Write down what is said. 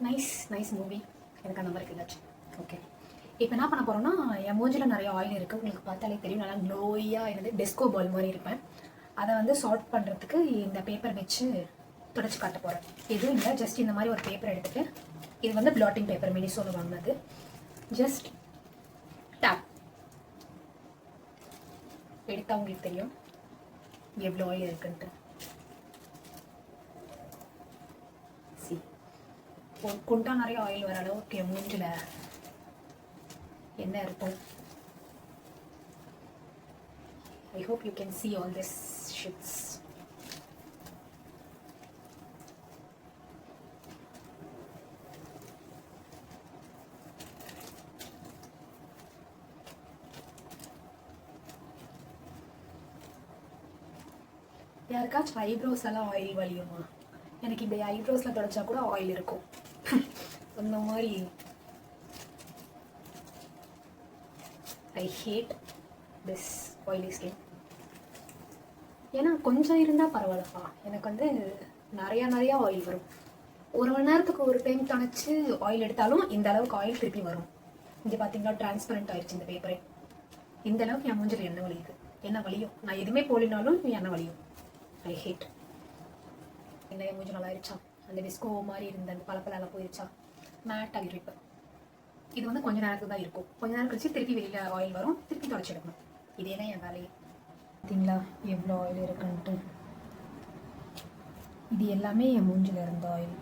Nice movie. எனக்கு அந்த மாதிரி இருந்துச்சு. ஓகே, இப்போ என்ன பண்ண போகிறோம்னா, என் மூஞ்சில் நிறைய ஆயில் இருக்குது, உங்களுக்கு பார்த்தாலே தெரியும். நல்லா க்ளோயாக என்னது டிஸ்கோ பால் மாதிரி இருப்பேன். அதை வந்து சார்ட் பண்ணுறதுக்கு இந்த பேப்பர் வச்சு துடைச்சி காட்ட போகிறேன். எதுவும் இல்லை, ஜஸ்ட் இந்த மாதிரி ஒரு பேப்பர் எடுத்துகிட்டு, இது வந்து பிளாட்டிங் பேப்பர் மினிசோவில் வாங்கினது. ஜஸ்ட் டேப் எடுத்தால் உங்களுக்கு தெரியும் எவ்வளோ ஆயில் இருக்குன்ட்டு. கொண்டா நிறைய ஆயில் வர அளவுக்கு என் மூஞ்சில் என்ன இருக்கும். I hope you can see all this shits. யாருக்காச்சும் ஐப்ரோஸ் எல்லாம் ஆயில் வலியுமா? எனக்கு இந்த ஐப்ரோஸில் தொடச்சா கூட ஆயில் இருக்கும். அந்த மாதிரி I hate this oily skin. ஏன்னா கொஞ்சம் இருந்தால் பரவாயில்லப்பா, எனக்கு வந்து நிறையா ஆயில் வரும். ஒரு மணி நேரத்துக்கு ஒரு டைம் தணிச்சு ஆயில் எடுத்தாலும் இந்த அளவுக்கு ஆயில் திருப்பி வரும். இங்கே பார்த்தீங்கன்னா டிரான்ஸ்பரண்ட் ஆயிடுச்சு இந்த பேப்பரே. இந்த அளவுக்கு என் மூஞ்சில் எண்ணெய் வலியுது, என்ன வலியும். நான் எதுவுமே போலினாலும் எண்ணெய் வலியும். ஐ ஹேட். என்ன என் மூஞ்சி நல்லா ஆயிடுச்சா? அந்த டிஸ்கோ மாதிரி இருந்த அந்த பழப்பெல்லாம் போயிடுச்சா? மேட் ஆகிடும். இப்போ இது வந்து கொஞ்ச நேரத்துக்கு தான் இருக்கும். கொஞ்ச நேரம் கழிச்சு திருப்பி வெளியில் ஆயில் வரும், திருப்பி தொடச்சி எடுக்கணும். இதே தான் என் வேலையே. பார்த்தீங்களா எவ்வளோ ஆயில் இருக்குன்ட்டு? இது எல்லாமே என் மூஞ்சில் இருந்த ஆயில்.